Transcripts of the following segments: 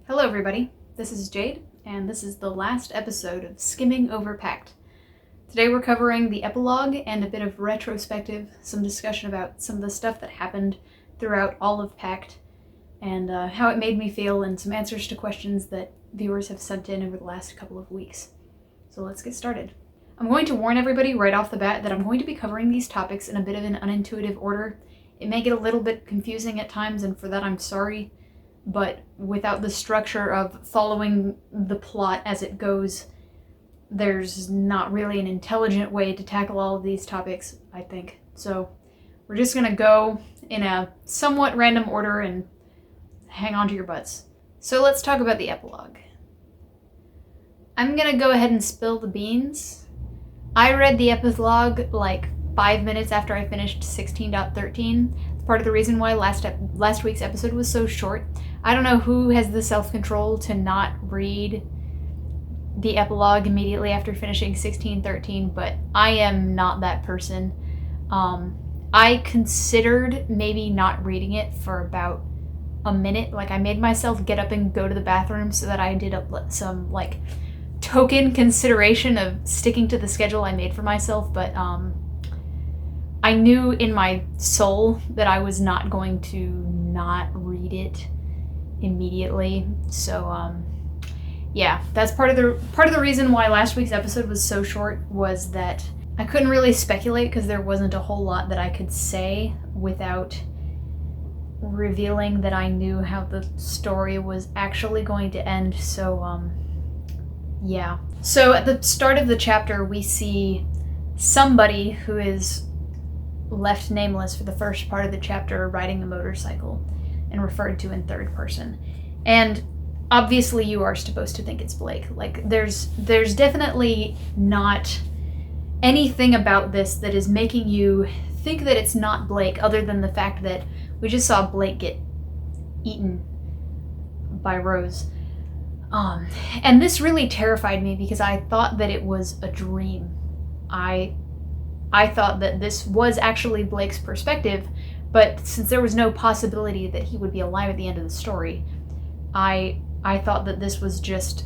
Hello everybody, this is Jade, and this is the last episode of Skimming over Pact. Today we're covering the epilogue and a bit of retrospective, some discussion about some of the stuff that happened throughout all of Pact, and how it made me feel, and some answers to questions that viewers have sent in over the last couple of weeks. So let's get started. I'm going to warn everybody right off the bat that I'm going to be covering these topics in a bit of an unintuitive order. It may get a little bit confusing at times, and for that I'm sorry. But without the structure of following the plot as it goes, there's not really an intelligent way to tackle all of these topics, I think. So we're just gonna go in a somewhat random order and hang on to your butts. So let's talk about the epilogue. I'm gonna go ahead and spill the beans. I read the epilogue like 5 minutes after I finished 16.13. It's part of the reason why last week's episode was so short. I don't know who has the self-control to not read the epilogue immediately after finishing 16.13, but I am not that person. I considered maybe not reading it for about a minute. Like, I made myself get up and go to the bathroom so that I did some like token consideration of sticking to the schedule I made for myself, but I knew in my soul that I was not going to not read it immediately. So yeah, that's part of the reason why last week's episode was so short, was that I couldn't really speculate because there wasn't a whole lot that I could say without revealing that I knew how the story was actually going to end. So yeah. So at the start of the chapter we see somebody who is left nameless for the first part of the chapter riding a motorcycle and referred to in third person. And obviously you are supposed to think it's Blake. Like, there's definitely not anything about this that is making you think that it's not Blake, other than the fact that we just saw Blake get eaten by Rose. And this really terrified me because I thought that it was a dream. I thought that this was actually Blake's perspective, but since there was no possibility that he would be alive at the end of the story, I thought that this was just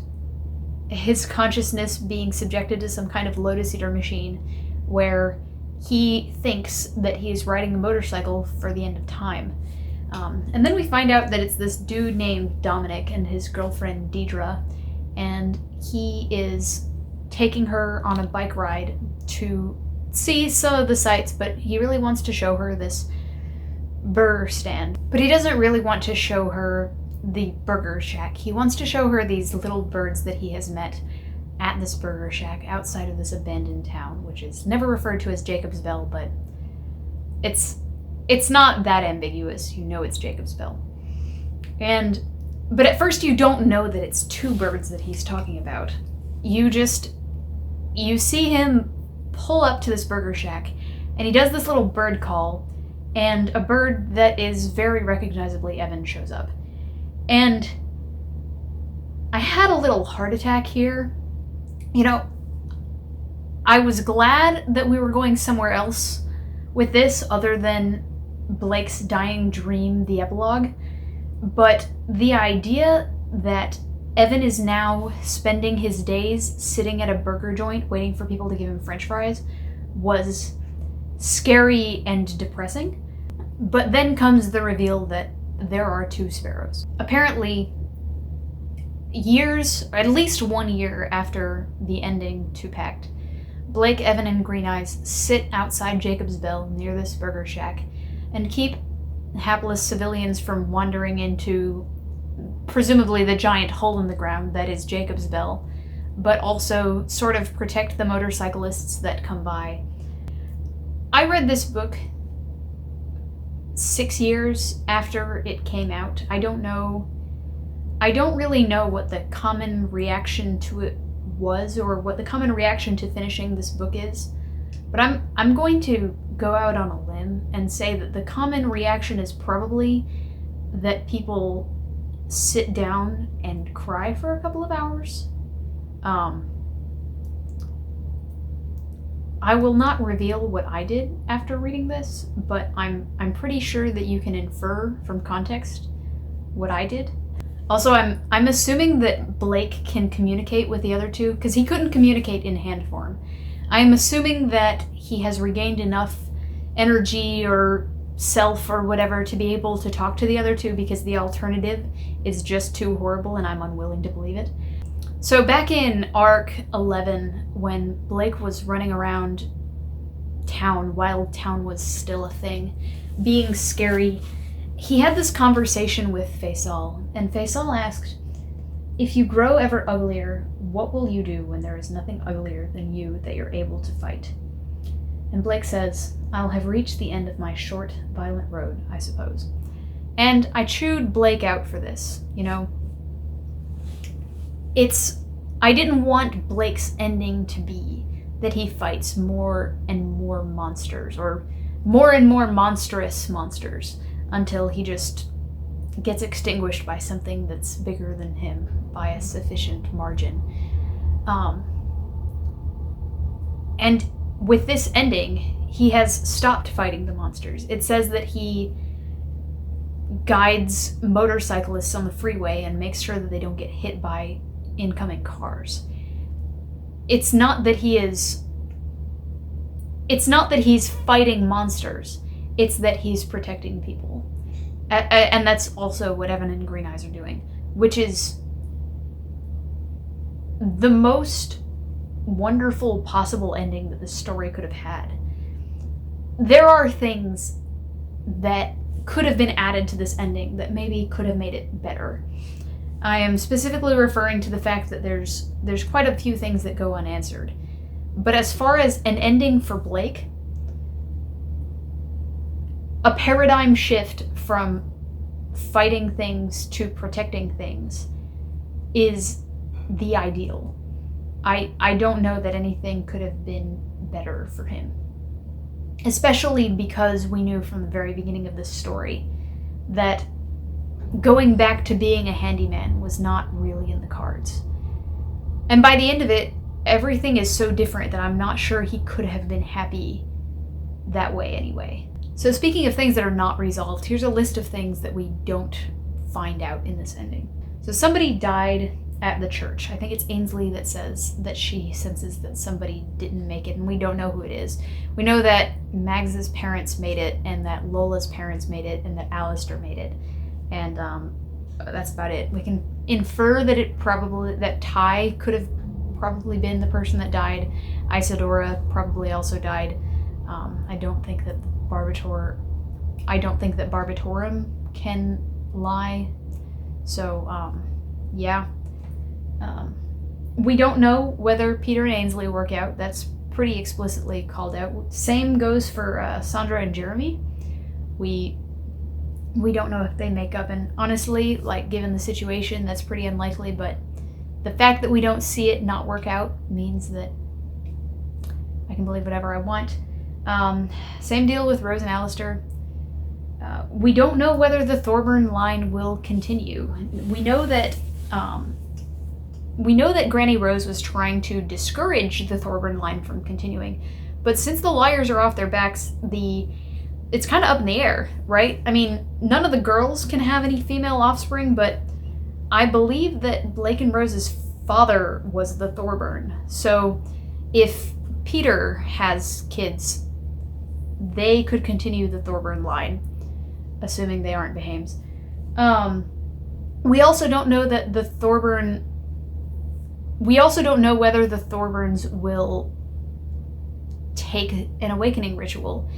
his consciousness being subjected to some kind of Lotus Eater machine where he thinks that he's riding a motorcycle for the end of time. And then we find out that it's this dude named Dominic and his girlfriend Deidre, and he is taking her on a bike ride to see some of the sights, but he really wants to show her this burger stand. But he doesn't really want to show her the burger shack. He wants to show her these little birds that he has met at this burger shack outside of this abandoned town, which is never referred to as Jacob's Bell, but it's not that ambiguous. You know it's Jacob's Bell. But at first you don't know that it's two birds that he's talking about. You see him pull up to this burger shack, and he does this little bird call, and a bird that is very recognizably Evan shows up. And I had a little heart attack here. You know, I was glad that we were going somewhere else with this other than Blake's dying dream, the epilogue, but the idea that Evan is now spending his days sitting at a burger joint waiting for people to give him french fries was scary and depressing. But then comes the reveal that there are two sparrows. Apparently, at least 1 year after the ending to Pact, Blake, Evan, and Green Eyes sit outside Jacob's Bell near this burger shack and keep hapless civilians from wandering into presumably the giant hole in the ground that is Jacob's Bell, but also sort of protect the motorcyclists that come by. I read this book 6 years after it came out. I don't really know what the common reaction to it was, or what the common reaction to finishing this book is, but I'm going to go out on a limb and say that the common reaction is probably that people sit down and cry for a couple of hours. I will not reveal what I did after reading this, but I'm pretty sure that you can infer from context what I did. Also, I'm assuming that Blake can communicate with the other two, because he couldn't communicate in hand form. I'm assuming that he has regained enough energy or self or whatever to be able to talk to the other two, because the alternative is just too horrible and I'm unwilling to believe it. So back in Arc 11, when Blake was running around town while town was still a thing, being scary, he had this conversation with Faisal, and Faisal asked, "If you grow ever uglier, what will you do when there is nothing uglier than you that you're able to fight?" And Blake says, "I'll have reached the end of my short, violent road, I suppose." And I chewed Blake out for this, you know? I didn't want Blake's ending to be that he fights more and more monsters, or more and more monstrous monsters, until he just gets extinguished by something that's bigger than him by a sufficient margin. And with this ending, he has stopped fighting the monsters. It says that he guides motorcyclists on the freeway and makes sure that they don't get hit by incoming cars. It's not that he's fighting monsters. It's that he's protecting people. And that's also what Evan and Green Eyes are doing, which is the most wonderful possible ending that the story could have had. There are things that could have been added to this ending that maybe could have made it better. I am specifically referring to the fact that there's quite a few things that go unanswered. But as far as an ending for Blake, a paradigm shift from fighting things to protecting things is the ideal. I don't know that anything could have been better for him. Especially because we knew from the very beginning of this story that going back to being a handyman was not really in the cards. And by the end of it, everything is so different that I'm not sure he could have been happy that way anyway. So speaking of things that are not resolved, here's a list of things that we don't find out in this ending. So somebody died at the church. I think it's Ainsley that says that she senses that somebody didn't make it, and we don't know who it is. We know that Mags's parents made it, and that Lola's parents made it, and that Alistair made it. And that's about it. We can infer that Ty could have probably been the person that died. Isadora probably also died. I don't think that Barbatorum can lie. So, yeah. We don't know whether Peter and Ainsley work out. That's pretty explicitly called out. Same goes for Sandra and Jeremy. We don't know if they make up, and honestly, like, given the situation, that's pretty unlikely, but the fact that we don't see it not work out means that I can believe whatever I want. Same deal with Rose and Alistair. We don't know whether the Thorburn line will continue. We know that Granny Rose was trying to discourage the Thorburn line from continuing, but since the liars are off their backs, it's kind of up in the air, right? I mean, none of the girls can have any female offspring, but I believe that Blake and Rose's father was the Thorburn. So if Peter has kids, they could continue the Thorburn line, assuming they aren't Behaims. We also don't know that the Thorburn... We also don't know whether the Thorburns will take an awakening ritual.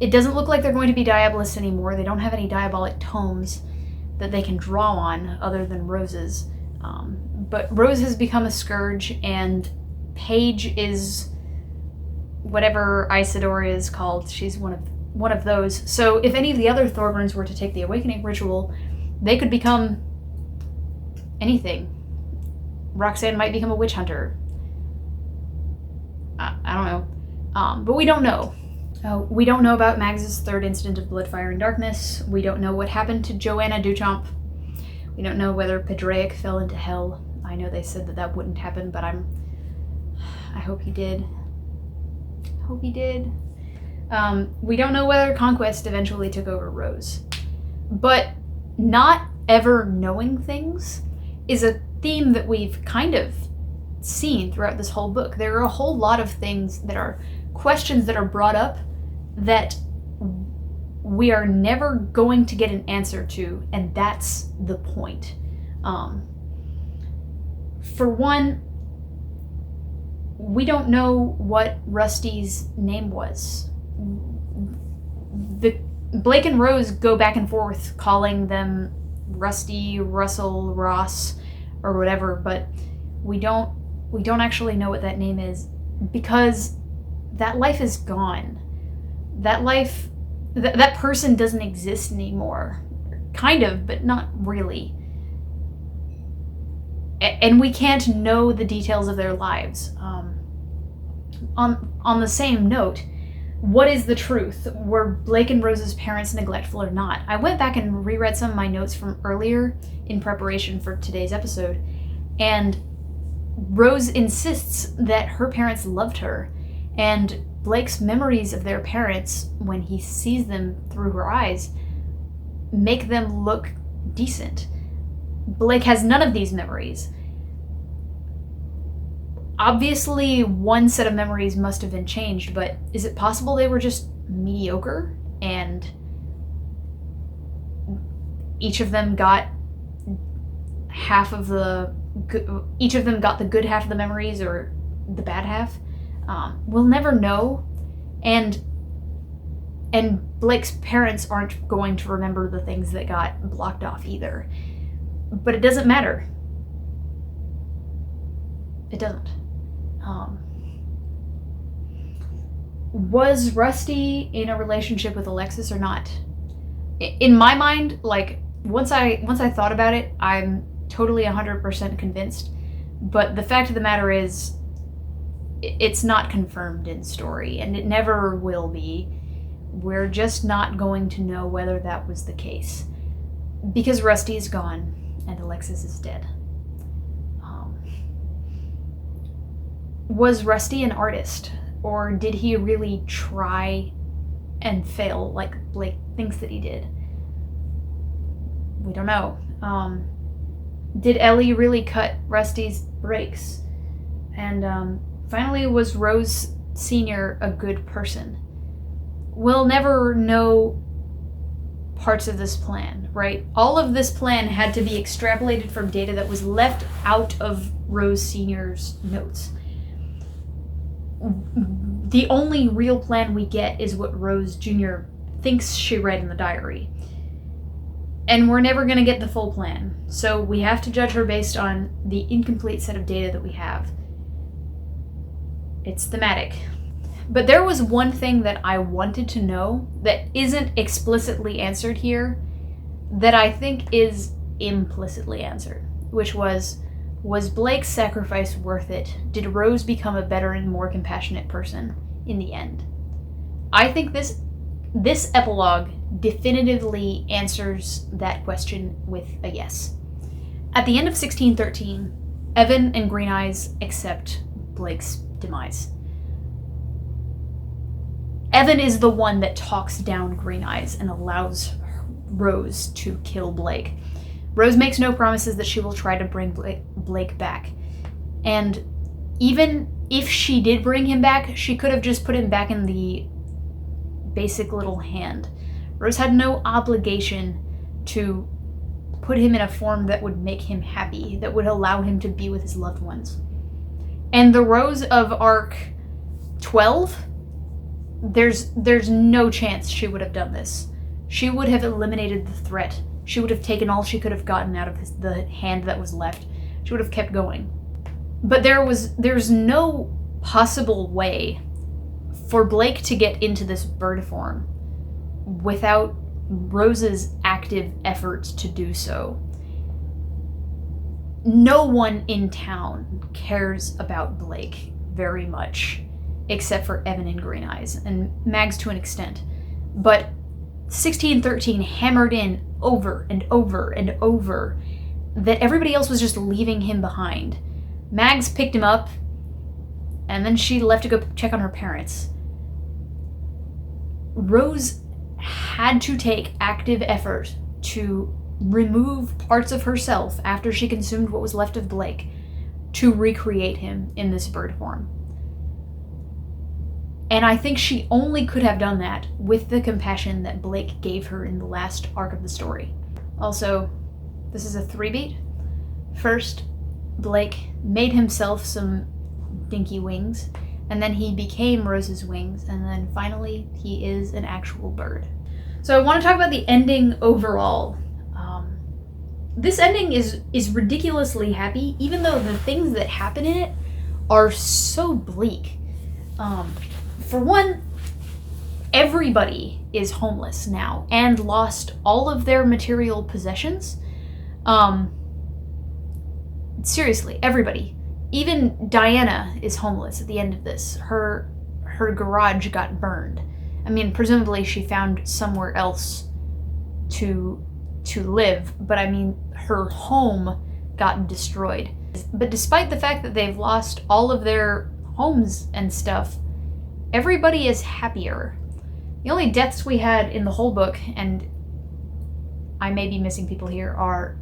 It doesn't look like they're going to be Diabolists anymore. They don't have any diabolic tomes that they can draw on other than Rose's. But Rose has become a scourge, and Paige is whatever Isadora is called. She's one of those. So if any of the other Thorburns were to take the awakening ritual, they could become anything. Roxanne might become a witch hunter. I don't know. But we don't know. We don't know about Mags's third incident of blood, fire, and darkness. We don't know what happened to Joanna Duchamp. We don't know whether Padraic fell into hell. I know they said that wouldn't happen, but I hope he did. Hope he did. We don't know whether Conquest eventually took over Rose. But not ever knowing things is a theme that we've kind of seen throughout this whole book. There are a whole lot of things that are questions that are brought up that we are never going to get an answer to, and that's the point. For one, we don't know what Rusty's name was. Blake and Rose go back and forth calling them Rusty, Russell, Ross, or whatever, but we don't actually know what that name is, because that life is gone. That person doesn't exist anymore. Kind of, but not really. And we can't know the details of their lives. On the same note, what is the truth? Were Blake and Rose's parents neglectful or not? I went back and reread some of my notes from earlier in preparation for today's episode, and Rose insists that her parents loved her, and Blake's memories of their parents, when he sees them through her eyes, make them look decent. Blake has none of these memories. Obviously, one set of memories must have been changed, but is it possible they were just mediocre and each of them got each of them got the good half of the memories or the bad half? We'll never know, and Blake's parents aren't going to remember the things that got blocked off either. But it doesn't matter. It doesn't. Was Rusty in a relationship with Alexis or not? In my mind, like, once I thought about it, I'm totally 100% convinced. But the fact of the matter is, it's not confirmed in story, and it never will be. We're just not going to know whether that was the case, because Rusty is gone and Alexis is dead. Was Rusty an artist, or did he really try and fail like Blake thinks that he did? We don't know. Did Ellie really cut Rusty's brakes? And finally, was Rose Sr. a good person? We'll never know parts of this plan, right? All of this plan had to be extrapolated from data that was left out of Rose Sr.'s notes. The only real plan we get is what Rose Jr. thinks she read in the diary. And we're never going to get the full plan, so we have to judge her based on the incomplete set of data that we have. It's thematic. But there was one thing that I wanted to know that isn't explicitly answered here that I think is implicitly answered, which was Blake's sacrifice worth it? Did Rose become a better and more compassionate person in the end? I think this epilogue definitively answers that question with a yes. At the end of 1613, Evan and Green Eyes accept Blake's demise. Evan is the one that talks down Green Eyes and allows Rose to kill Blake. Rose makes no promises that she will try to bring Blake back. And even if she did bring him back, she could have just put him back in the basic little hand. Rose had no obligation to put him in a form that would make him happy, that would allow him to be with his loved ones. And the Rose of Arc 12, there's no chance she would have done this. She would have eliminated the threat. She would have taken all she could have gotten out of the hand that was left. She would have kept going. But there's no possible way for Blake to get into this bird form without Rose's active efforts to do so. No one in town cares about Blake very much, except for Evan and Green Eyes, and Mags to an extent. But 1613 hammered in over and over and over that everybody else was just leaving him behind. Mags picked him up, and then she left to go check on her parents. Rose had to take active effort to remove parts of herself after she consumed what was left of Blake to recreate him in this bird form. And I think she only could have done that with the compassion that Blake gave her in the last arc of the story. Also, this is a 3-beat. First, Blake made himself some dinky wings, and then he became Rose's wings, and then finally he is an actual bird. So I want to talk about the ending overall. This ending is ridiculously happy, even though the things that happen in it are so bleak. For one, everybody is homeless now and lost all of their material possessions. Seriously, everybody. Even Diana is homeless at the end of this. Her garage got burned. I mean, presumably she found somewhere else to live, but I mean, her home got destroyed. But despite the fact that they've lost all of their homes and stuff, everybody is happier. The only deaths we had in the whole book, and I may be missing people here, are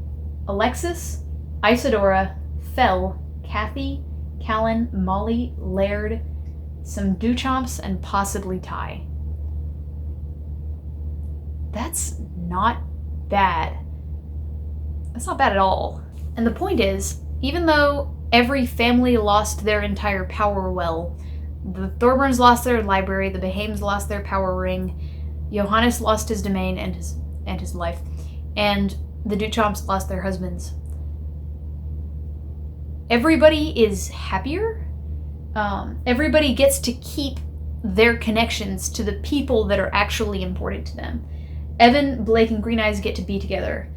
Alexis, Isadora, Fell, Kathy, Callan, Molly, Laird, some Duchamps, and possibly Ty. That's not bad. That's not bad at all. And the point is, even though every family lost their entire power well, the Thorburns lost their library, the Behaims lost their power ring, Johannes lost his domain and his life, and the Duchamps lost their husbands. Everybody is happier. Everybody gets to keep their connections to the people that are actually important to them. Evan, Blake, and Green Eyes get to be together.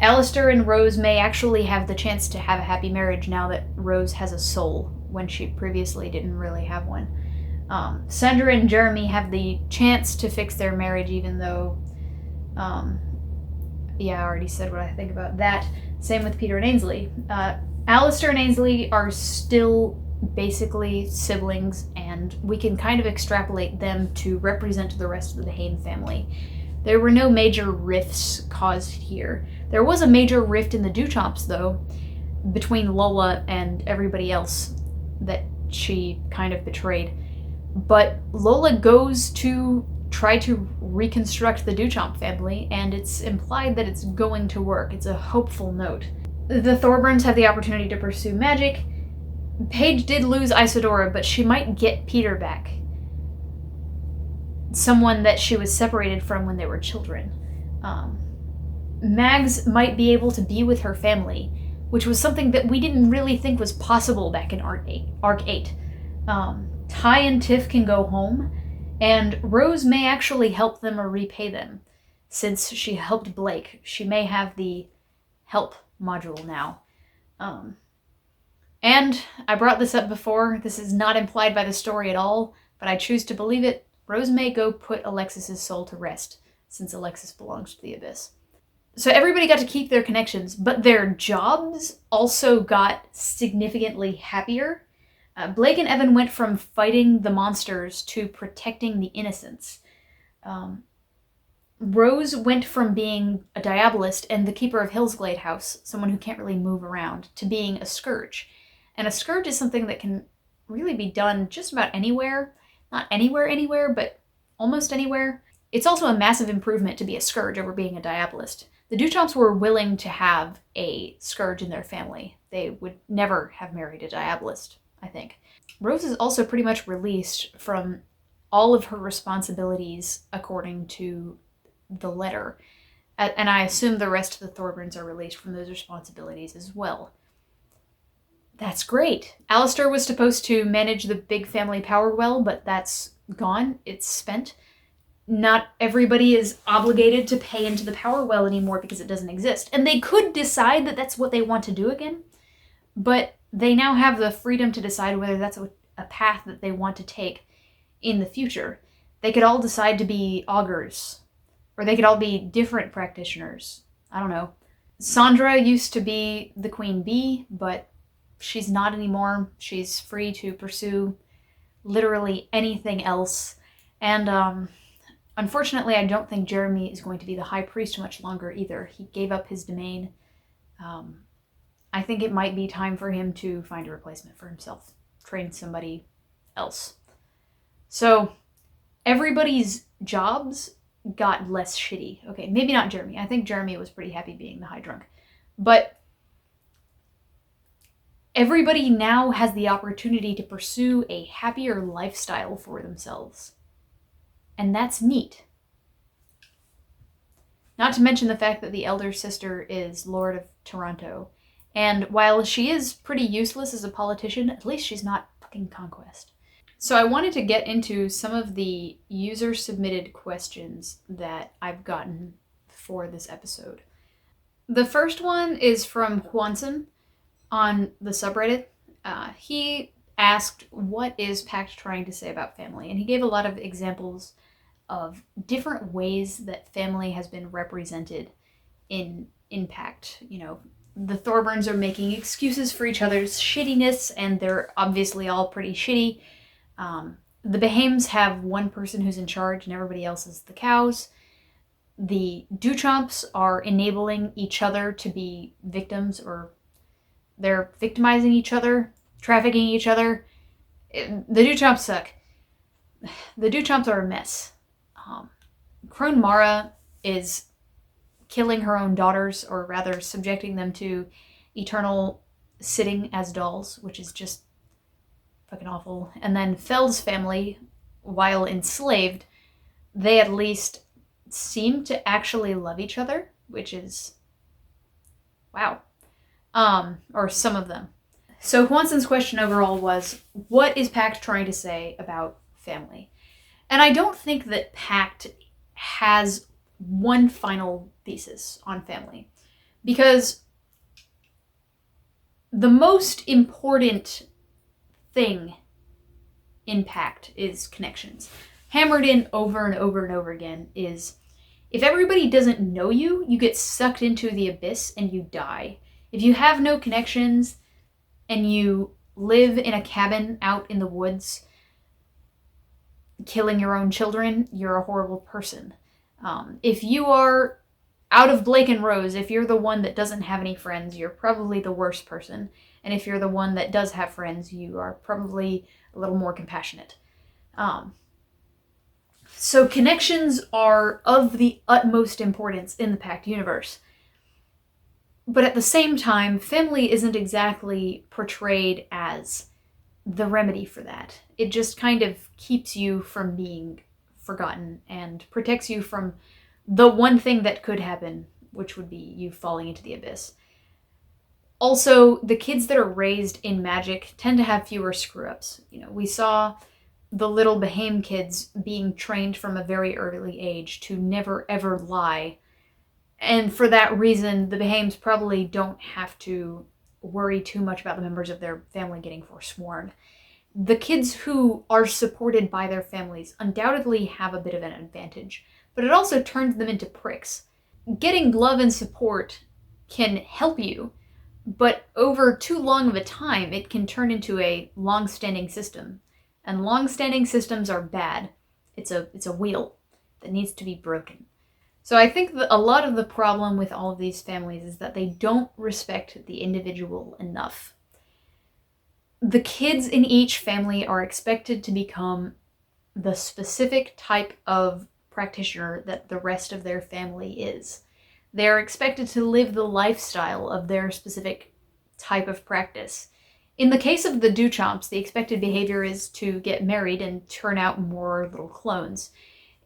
Alistair and Rose may actually have the chance to have a happy marriage now that Rose has a soul, when she previously didn't really have one. Sandra and Jeremy have the chance to fix their marriage, even though, I already said what I think about that. Same with Peter and Ainsley. Alistair and Ainsley are still basically siblings, and we can kind of extrapolate them to represent the rest of the Behaim family. There were no major rifts caused here. There was a major rift in the Duchamps, though, between Lola and everybody else that she kind of betrayed. But Lola goes to try to reconstruct the Duchamp family, and it's implied that it's going to work. It's a hopeful note. The Thorburns have the opportunity to pursue magic. Paige did lose Isadora, but she might get Peter back. Someone that she was separated from when they were children. Mags might be able to be with her family, which was something that we didn't really think was possible back in Arc 8. Ty and Tiff can go home, and Rose may actually help them or repay them. Since she helped Blake, she may have the help module now. And I brought this up before, this is not implied by the story at all, but I choose to believe it. Rose may go put Alexis's soul to rest, since Alexis belongs to the Abyss. So everybody got to keep their connections, but their jobs also got significantly happier. Blake and Evan went from fighting the monsters to protecting the innocents. Rose went from being a diabolist and the keeper of Hillsglade House, someone who can't really move around, to being a scourge. And a scourge is something that can really be done just about anywhere. Not anywhere, but almost anywhere. It's also a massive improvement to be a scourge over being a diabolist. The Duchamps were willing to have a scourge in their family. They would never have married a diabolist, I think. Rose is also pretty much released from all of her responsibilities according to the letter. And I assume the rest of the Thorburns are released from those responsibilities as well. That's great. Alistair was supposed to manage the big family power well, but that's gone. It's spent. Not everybody is obligated to pay into the power well anymore because it doesn't exist. And they could decide that that's what they want to do again, but they now have the freedom to decide whether that's a path that they want to take in the future. They could all decide to be augurs, or they could all be different practitioners. I don't know. Sandra used to be the queen bee, but she's not anymore. She's free to pursue literally anything else. And Unfortunately, I don't think Jeremy is going to be the High Priest much longer either. He gave up his domain. I think it might be time for him to find a replacement for himself. Train somebody else. So, everybody's jobs got less shitty. Okay, maybe not Jeremy. I think Jeremy was pretty happy being the High Drunk. But everybody now has the opportunity to pursue a happier lifestyle for themselves. And that's neat. Not to mention the fact that the elder sister is Lord of Toronto. And while she is pretty useless as a politician, at least she's not fucking Conquest. So I wanted to get into some of the user-submitted questions that I've gotten for this episode. The first one is from Hwanson on the subreddit. He asked, what is Pact trying to say about family? And he gave a lot of examples of different ways that family has been represented in Pact. You know, the Thorburns are making excuses for each other's shittiness, and they're obviously all pretty shitty. The Behames have one person who's in charge, and everybody else is the cows. The Duchamps are enabling each other to be victims, or they're victimizing each other, trafficking each other. The Duchamps suck. The Duchamps are a mess. Crone Mara is killing her own daughters, or rather subjecting them to eternal sitting as dolls, which is just fucking awful. And then Feld's family, while enslaved, they at least seem to actually love each other, which is wow. Or some of them. So Hwanson's question overall was, what is Pact trying to say about family? And I don't think that Pact has one final thesis on family, because the most important thing in Pact is connections. Hammered in over and over and over again is, if everybody doesn't know you, you get sucked into the abyss and you die. If you have no connections and you live in a cabin out in the woods, killing your own children, you're a horrible person. If you are out of Blake and Rose, if you're the one that doesn't have any friends, you're probably the worst person. And if you're the one that does have friends, you are probably a little more compassionate. So connections are of the utmost importance in the Pact universe. But at the same time, family isn't exactly portrayed as the remedy for that. It just kind of keeps you from being forgotten and protects you from the one thing that could happen, which would be you falling into the abyss. Also, the kids that are raised in magic tend to have fewer screw-ups. You know, we saw the little Behame kids being trained from a very early age to never ever lie. And for that reason, the Behames probably don't have to worry too much about the members of their family getting forsworn. The kids who are supported by their families undoubtedly have a bit of an advantage, but it also turns them into pricks. Getting love and support can help you, but over too long of a time, it can turn into a long-standing system. And long-standing systems are bad. It's a wheel that needs to be broken. So I think that a lot of the problem with all of these families is that they don't respect the individual enough. The kids in each family are expected to become the specific type of practitioner that the rest of their family is. They're expected to live the lifestyle of their specific type of practice. In the case of the Duchamps, the expected behavior is to get married and turn out more little clones.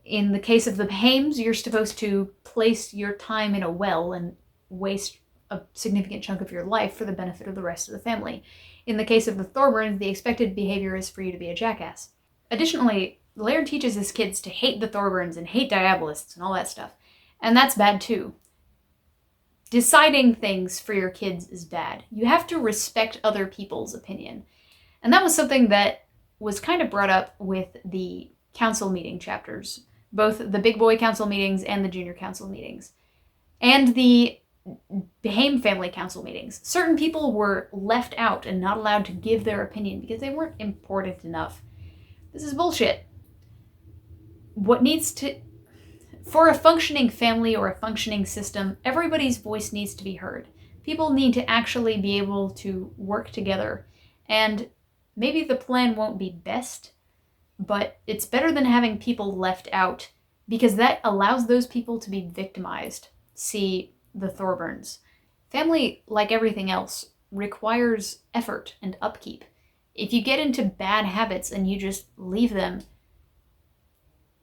In the case of the Behames, you're supposed to place your time in a well and waste a significant chunk of your life for the benefit of the rest of the family. In the case of the Thorburns, the expected behavior is for you to be a jackass. Additionally, Laird teaches his kids to hate the Thorburns and hate Diabolists and all that stuff. And that's bad too. Deciding things for your kids is bad. You have to respect other people's opinion. And that was something that was kind of brought up with the council meeting chapters, both the big boy council meetings and the junior council meetings, and the Behame family council meetings. Certain people were left out and not allowed to give their opinion because they weren't important enough. This is bullshit. What needs to... For a functioning family or a functioning system, everybody's voice needs to be heard. People need to actually be able to work together. And maybe the plan won't be best, but it's better than having people left out, because that allows those people to be victimized. See the Thorburns. Family, like everything else, requires effort and upkeep. If you get into bad habits and you just leave them,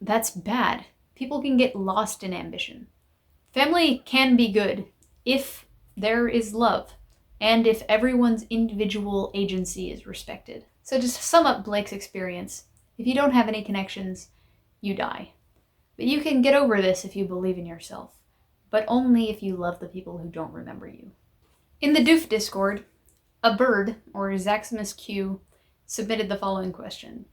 that's bad. People can get lost in ambition. Family can be good if there is love, and if everyone's individual agency is respected. So just to sum up Blake's experience, if you don't have any connections, you die. But you can get over this if you believe in yourself, but only if you love the people who don't remember you. In the Doof Discord, a bird, or Zaximus Q, submitted the following question.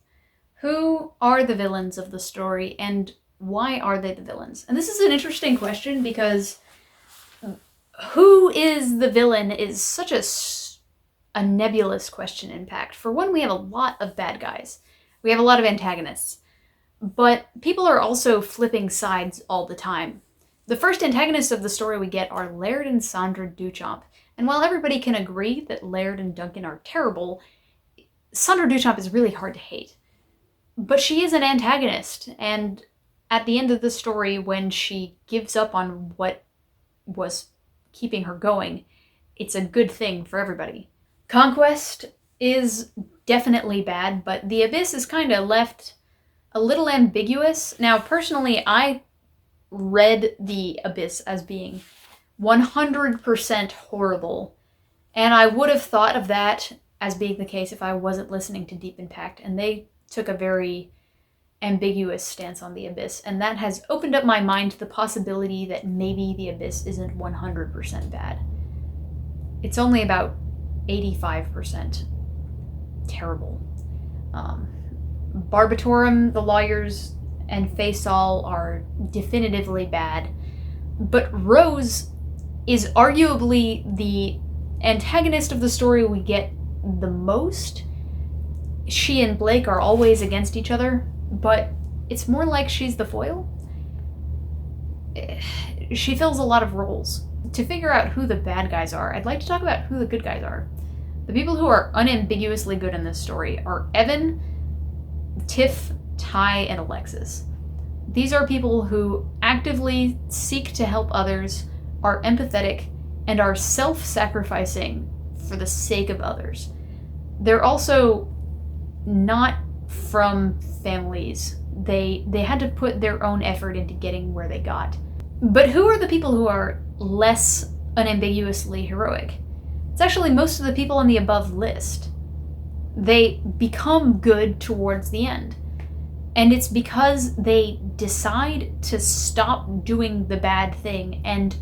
Who are the villains of the story, and why are they the villains? And this is an interesting question because who is the villain is such a nebulous question in Pact. For one, we have a lot of bad guys. We have a lot of antagonists. But people are also flipping sides all the time. The first antagonists of the story we get are Laird and Sandra Duchamp. And while everybody can agree that Laird and Duncan are terrible, Sandra Duchamp is really hard to hate. But she is an antagonist, and at the end of the story, when she gives up on what was keeping her going, it's a good thing for everybody. Conquest is definitely bad, but the Abyss is kind of left a little ambiguous. Now, personally, I read the Abyss as being 100% horrible, and I would have thought of that as being the case if I wasn't listening to Deep in Pact, and they took a very ambiguous stance on the Abyss, and that has opened up my mind to the possibility that maybe the Abyss isn't 100% bad. It's only about 85% terrible. Barbatorum, the lawyers, and Faisal are definitively bad, but Rose is arguably the antagonist of the story we get the most. She and Blake are always against each other, but it's more like she's the foil. She fills a lot of roles. To figure out who the bad guys are, I'd like to talk about who the good guys are. The people who are unambiguously good in this story are Evan, Tiff, Ty, and Alexis. These are people who actively seek to help others, are empathetic, and are self-sacrificing for the sake of others. They're also not from families. They had to put their own effort into getting where they got. But who are the people who are less unambiguously heroic? It's actually most of the people on the above list. They become good towards the end. And it's because they decide to stop doing the bad thing and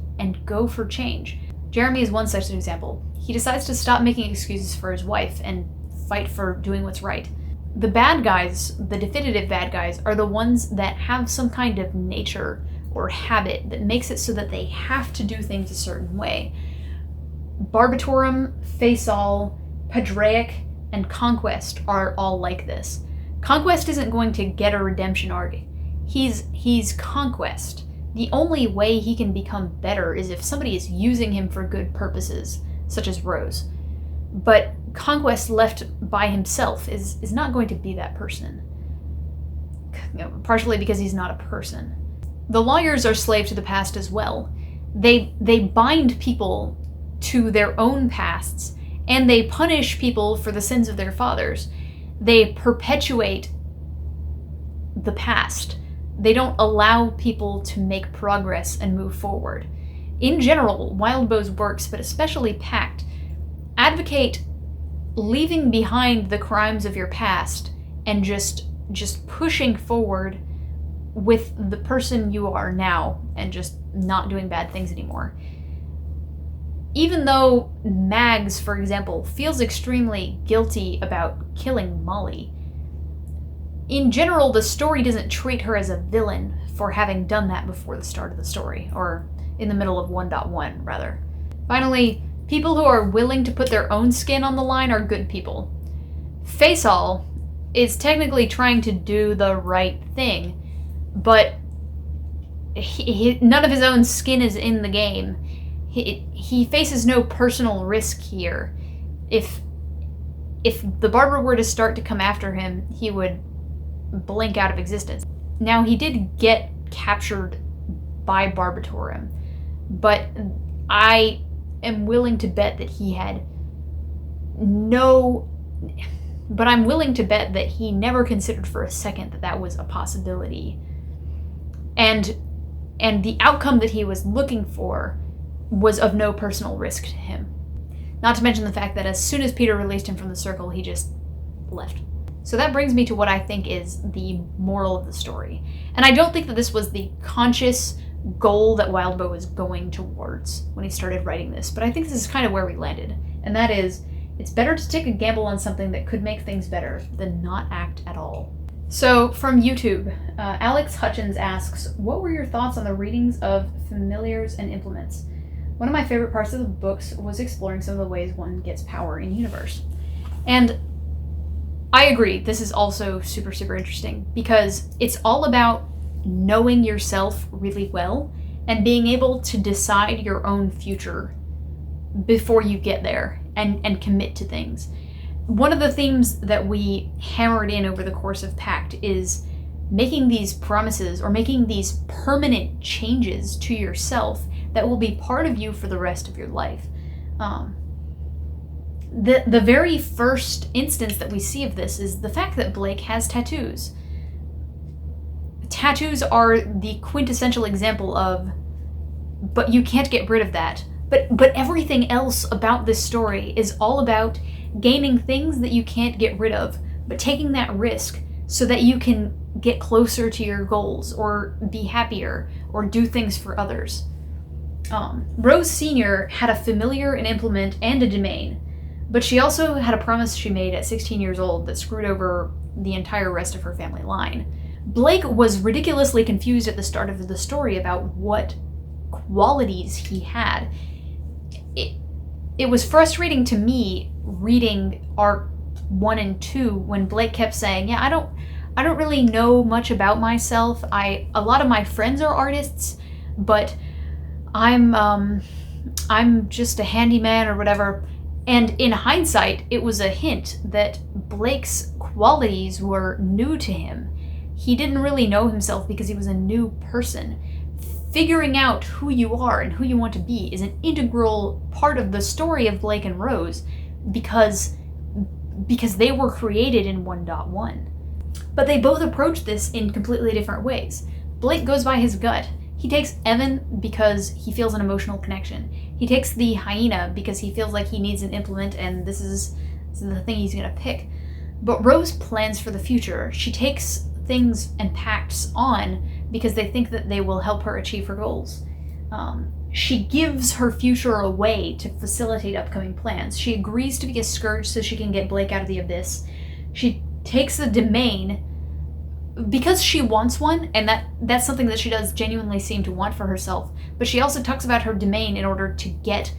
go for change. Jeremy is one such example. He decides to stop making excuses for his wife and fight for doing what's right. The bad guys, the definitive bad guys, are the ones that have some kind of nature or habit that makes it so that they have to do things a certain way. Barbatorum, Faisal, Padraic, and Conquest are all like this. Conquest isn't going to get a redemption arc. He's Conquest. The only way he can become better is if somebody is using him for good purposes, such as Rose. But Conquest left by himself is not going to be that person. Partially because he's not a person. The lawyers are slave to the past as well. They bind people to their own pasts, and they punish people for the sins of their fathers. They perpetuate the past. They don't allow people to make progress and move forward. In general, Wildbow's works, but especially Pact, advocate leaving behind the crimes of your past and just pushing forward with the person you are now and just not doing bad things anymore. Even though Mags, for example, feels extremely guilty about killing Molly, in general, the story doesn't treat her as a villain for having done that before the start of the story, or in the middle of 1.1, rather. Finally, people who are willing to put their own skin on the line are good people. Faisal is technically trying to do the right thing, but none of his own skin is in the game. He faces no personal risk here. If the barber were to start to come after him, he would blink out of existence. Now, he did get captured by Barbatorum, but I am willing to bet that he never considered for a second that that was a possibility. And the outcome that he was looking for was of no personal risk to him. Not to mention the fact that as soon as Peter released him from the circle, he just left. So that brings me to what I think is the moral of the story. And I don't think that this was the conscious goal that Wildbow was going towards when he started writing this, but I think this is kind of where we landed. And that is, it's better to take a gamble on something that could make things better than not act at all. So, from YouTube, Alex Hutchins asks, what were your thoughts on the readings of Familiars and Implements? One of my favorite parts of the books was exploring some of the ways one gets power in universe. And I agree, this is also super, super interesting, because it's all about knowing yourself really well and being able to decide your own future before you get there and commit to things. One of the themes that we hammered in over the course of Pact is making these promises or making these permanent changes to yourself that will be part of you for the rest of your life. The very first instance that we see of this is the fact that Blake has tattoos. Tattoos are the quintessential example of, but you can't get rid of that. But everything else about this story is all about gaining things that you can't get rid of, but taking that risk so that you can get closer to your goals or be happier or do things for others. Rose Sr. had a familiar, an implement, and a domain, but she also had a promise she made at 16 years old that screwed over the entire rest of her family line. Blake was ridiculously confused at the start of the story about what qualities he had. It was frustrating to me reading Arc 1 and 2 when Blake kept saying, yeah, I don't really know much about myself. A lot of my friends are artists, but I'm just a handyman or whatever. And in hindsight, it was a hint that Blake's qualities were new to him. He didn't really know himself because he was a new person. Figuring out who you are and who you want to be is an integral part of the story of Blake and Rose because they were created in 1.1. But they both approach this in completely different ways. Blake goes by his gut. He takes Evan because he feels an emotional connection. He takes the hyena because he feels like he needs an implement and this is the thing he's going to pick. But Rose plans for the future. She takes things and pacts on because they think that they will help her achieve her goals. She gives her future away to facilitate upcoming plans. She agrees to be a scourge so she can get Blake out of the abyss. She takes the domain because she wants one, and that's something that she does genuinely seem to want for herself, but she also talks about her domain in order to get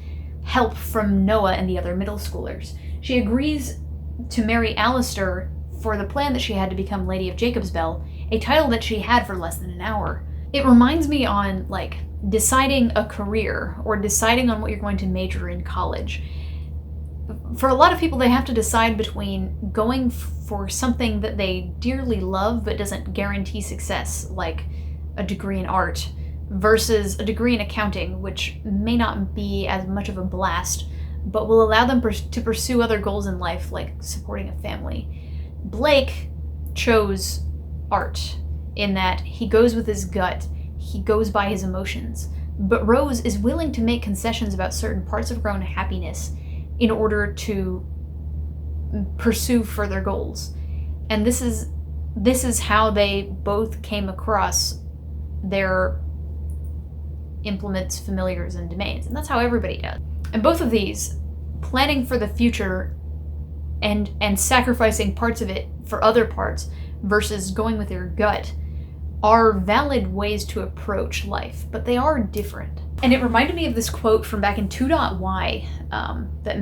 help from Noah and the other middle schoolers. She agrees to marry Alistair for the plan that she had to become Lady of Jacob's Bell, a title that she had for less than an hour. It reminds me on, like, deciding a career or deciding on what you're going to major in college. For a lot of people, they have to decide between going for something that they dearly love but doesn't guarantee success, like a degree in art, versus a degree in accounting, which may not be as much of a blast, but will allow them to pursue other goals in life, like supporting a family. Blake chose art, in that he goes with his gut, he goes by his emotions, but Rose is willing to make concessions about certain parts of her own happiness in order to pursue further goals. And this is how they both came across their implements, familiars, and domains. And that's how everybody does. And both of these, planning for the future and sacrificing parts of it for other parts versus going with your gut, are valid ways to approach life, but they are different. And it reminded me of this quote from back in 2.y that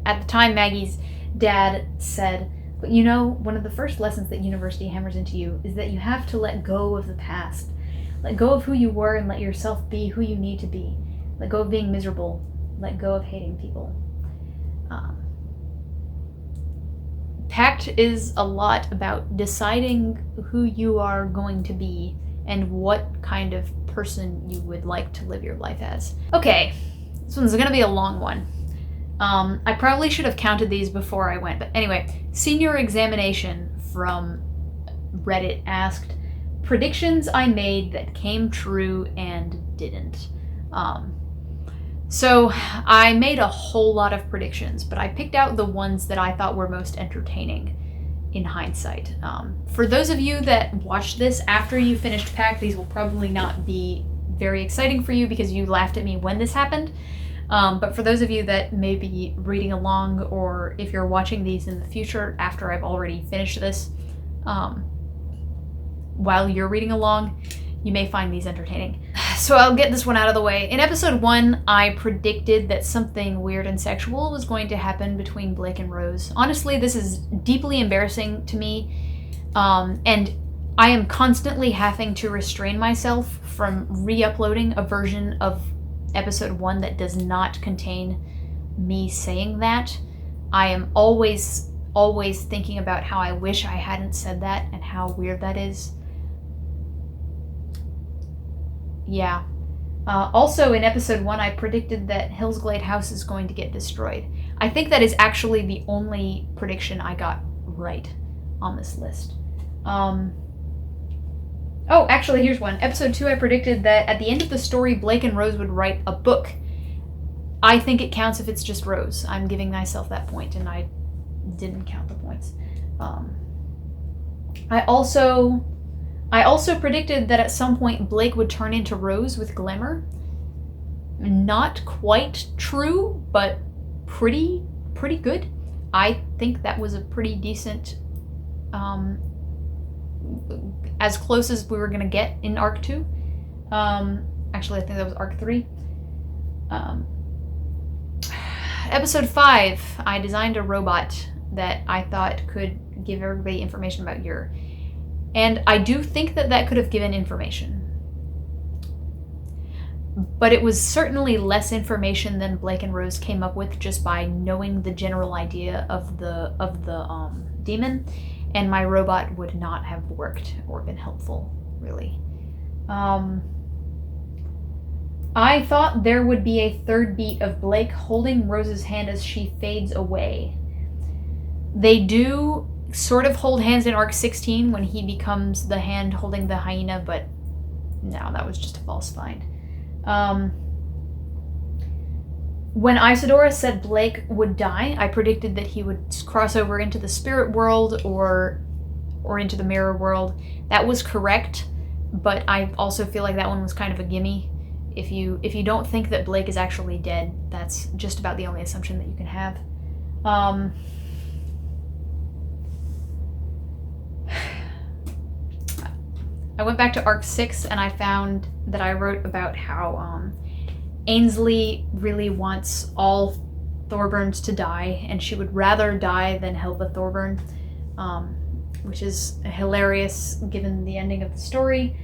at the time Maggie's dad said But you know, one of the first lessons that university hammers into you is that you have to let go of the past. Let go of who you were and let yourself be who you need to be. Let go of being miserable. Let go of hating people. Pact is a lot about deciding who you are going to be and what kind of person you would like to live your life as. Okay, this one's gonna be a long one. I probably should have counted these before I went, but anyway, senior examination from Reddit asked, predictions I made that came true and didn't. So I made a whole lot of predictions, but I picked out the ones that I thought were most entertaining in hindsight. For those of you that watched this after you finished Pact, these will probably not be very exciting for you because you laughed at me when this happened. But for those of you that may be reading along, or if you're watching these in the future after I've already finished this, while you're reading along, you may find these entertaining. So I'll get this one out of the way. In episode 1, I predicted that something weird and sexual was going to happen between Blake and Rose. Honestly, this is deeply embarrassing to me, and I am constantly having to restrain myself from re-uploading a version of episode 1 that does not contain me saying that. I am always thinking about how I wish I hadn't said that and how weird that is. Yeah. Also in episode 1, I predicted that Hillsglade House is going to get destroyed. I think that is actually the only prediction I got right on this list. Oh, actually, here's one. Episode 2, I predicted that at the end of the story, Blake and Rose would write a book. I think it counts if it's just Rose. I'm giving myself that point, and I didn't count the points. I also predicted that at some point Blake would turn into Rose with glamour. Not quite true, but pretty good. I think that was a pretty decent, as close as we were gonna get in Arc 2. Actually, I think that was Arc 3. Episode 5, I designed a robot that I thought could give everybody information about Ur. And I do think that that could have given information. But it was certainly less information than Blake and Rose came up with just by knowing the general idea of the demon, and my robot would not have worked or been helpful, really. I thought there would be a third beat of Blake holding Rose's hand as she fades away. They do sort of hold hands in Arc 16 when he becomes the hand holding the hyena, but no, that was just a false find. When Isadora said Blake would die, I predicted that he would cross over into the spirit world or into the mirror world. That was correct, but I also feel like that one was kind of a gimme. If you don't think that Blake is actually dead, that's just about the only assumption that you can have. I went back to Arc 6 and I found that I wrote about how Ainsley really wants all Thorburns to die, and she would rather die than help a Thorburn, which is hilarious given the ending of the story.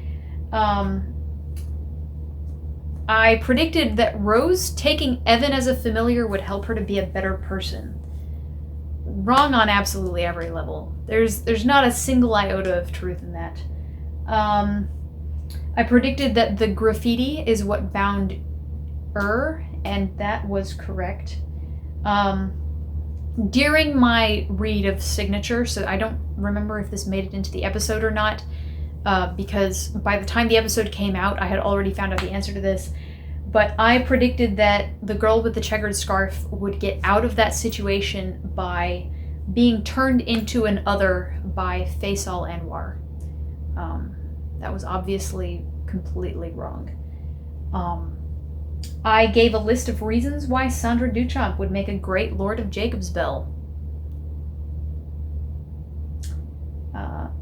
I predicted that Rose taking Evan as a familiar would help her to be a better person. Wrong on absolutely every level. There's not a single iota of truth in that. I predicted that the graffiti is what bound and that was correct. During my read of Signature, so I don't remember if this made it into the episode or not, because by the time the episode came out, I had already found out the answer to this, but I predicted that the girl with the checkered scarf would get out of that situation by being turned into an other by Faisal Anwar. That was obviously completely wrong. I gave a list of reasons why Sandra Duchamp would make a great Lord of Jacob's Bell.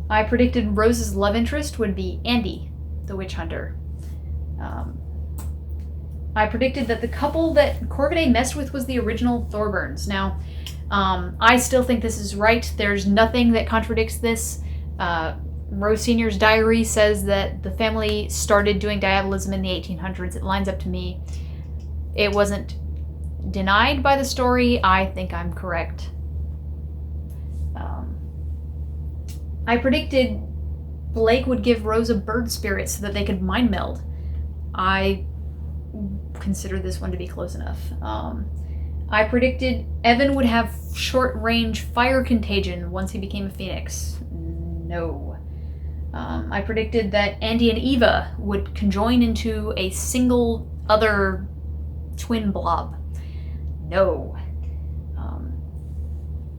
I predicted Rose's love interest would be Andy, the witch hunter. I predicted that the couple that Corvidae messed with was the original Thorburns. Now, I still think this is right. There's nothing that contradicts this. Rose Sr.'s diary says that the family started doing diabolism in the 1800s. It lines up to me. It wasn't denied by the story. I think I'm correct. I predicted Blake would give Rose a bird spirit so that they could mind meld. I consider this one to be close enough. I predicted Evan would have short-range fire contagion once he became a phoenix. No. I predicted that Andy and Eva would conjoin into a single other twin blob. No.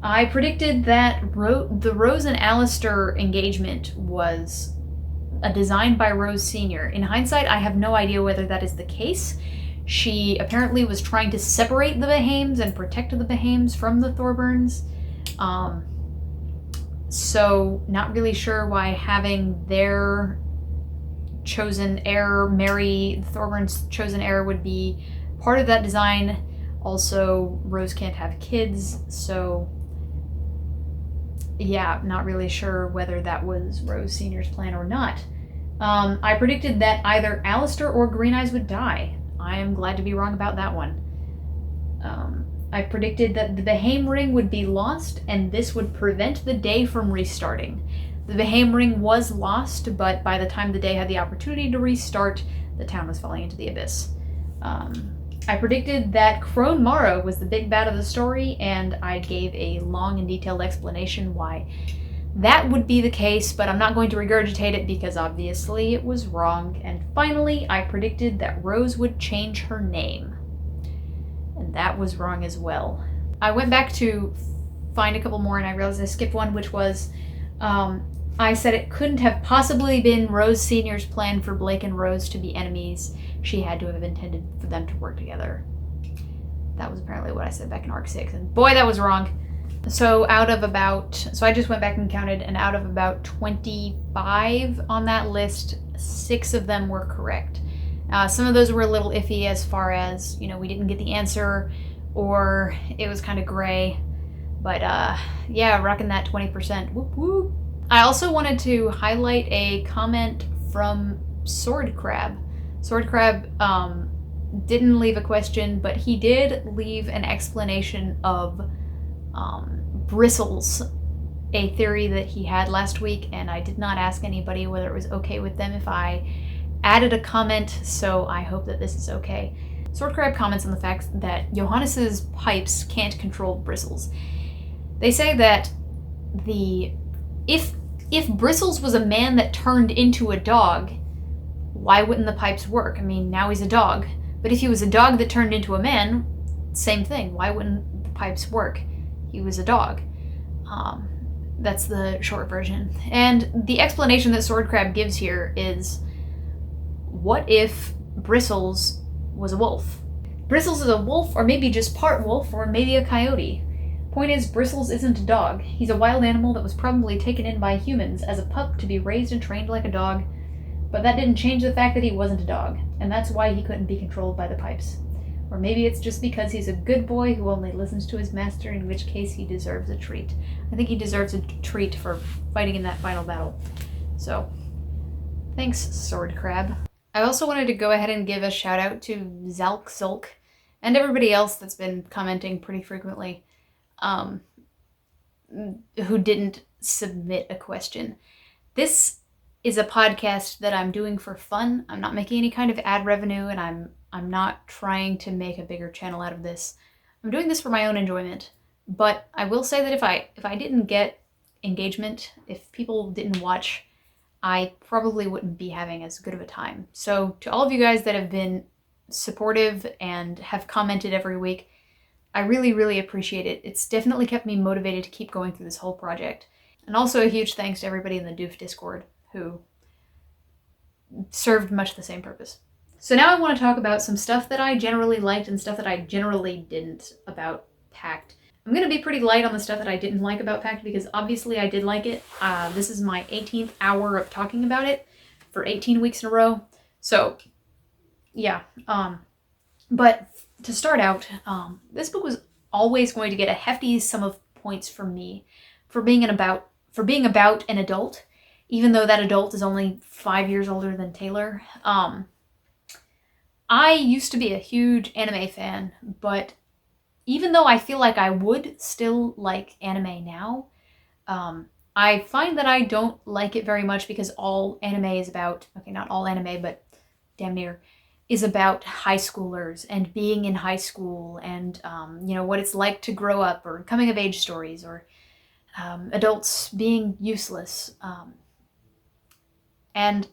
I predicted that the Rose and Alistair engagement was a design by Rose Sr. In hindsight, I have no idea whether that is the case. She apparently was trying to separate the Behames and protect the Behames from the Thorburns. So not really sure why having their chosen heir marry the Thorburns' chosen heir would be part of that design. Also, Rose can't have kids, so yeah, not really sure whether that was Rose Sr.'s plan or not. I predicted that either Alistair or Green Eyes would die. I am glad to be wrong about that one. I predicted that the Behame ring would be lost, and this would prevent the day from restarting. The Behame ring was lost, but by the time the day had the opportunity to restart, the town was falling into the abyss. I predicted that Crone Mara was the big bad of the story, and I gave a long and detailed explanation why that would be the case, but I'm not going to regurgitate it because obviously it was wrong. And finally, I predicted that Rose would change her name. And that was wrong as well. I went back to find a couple more and I realized I skipped one, which was, I said it couldn't have possibly been Rose Sr.'s plan for Blake and Rose to be enemies. She had to have intended for them to work together. That was apparently what I said back in Arc 6, and boy, that was wrong. So I just went back and counted, and out of about 25 on that list, 6 of them were correct. Some of those were a little iffy as far as, we didn't get the answer, or it was kind of gray. But yeah, rocking that 20%. Whoop whoop. I also wanted to highlight a comment from Sword Crab. Sword Crab didn't leave a question, but he did leave an explanation of bristles, a theory that he had last week, and I did not ask anybody whether it was okay with them if I added a comment, so I hope that this is okay. Sword Crab comments on the fact that Johannes's pipes can't control bristles. They say that if Bristles was a man that turned into a dog, why wouldn't the pipes work? I mean, now he's a dog. But if he was a dog that turned into a man, same thing. Why wouldn't the pipes work? He was a dog. That's the short version. And the explanation that Sword Crab gives here is, what if Bristles was a wolf? Bristles is a wolf, or maybe just part wolf, or maybe a coyote. Point is, Bristles isn't a dog. He's a wild animal that was probably taken in by humans as a pup to be raised and trained like a dog. But that didn't change the fact that he wasn't a dog, and that's why he couldn't be controlled by the pipes. Or maybe it's just because he's a good boy who only listens to his master, in which case he deserves a treat. I think he deserves a treat for fighting in that final battle. So, thanks, Sword Crab. I also wanted to go ahead and give a shout out to Zalk Zulk and everybody else that's been commenting pretty frequently, who didn't submit a question. This is a podcast that I'm doing for fun. I'm not making any kind of ad revenue, and I'm not trying to make a bigger channel out of this. I'm doing this for my own enjoyment. But I will say that if I didn't get engagement, if people didn't watch, I probably wouldn't be having as good of a time. So to all of you guys that have been supportive and have commented every week, I really, really appreciate it. It's definitely kept me motivated to keep going through this whole project. And also a huge thanks to everybody in the Doof Discord who served much the same purpose. So now I want to talk about some stuff that I generally liked and stuff that I generally didn't about Pact. I'm going to be pretty light on the stuff that I didn't like about Pact because obviously I did like it. This is my 18th hour of talking about it for 18 weeks in a row. So, yeah. But to start out, this book was always going to get a hefty sum of points from me for being about an adult, even though that adult is only 5 years older than Taylor. I used to be a huge anime fan, but even though I feel like I would still like anime now, I find that I don't like it very much because all anime is about, okay, not all anime, but damn near, is about high schoolers and being in high school and, what it's like to grow up, or coming of age stories, or adults being useless. And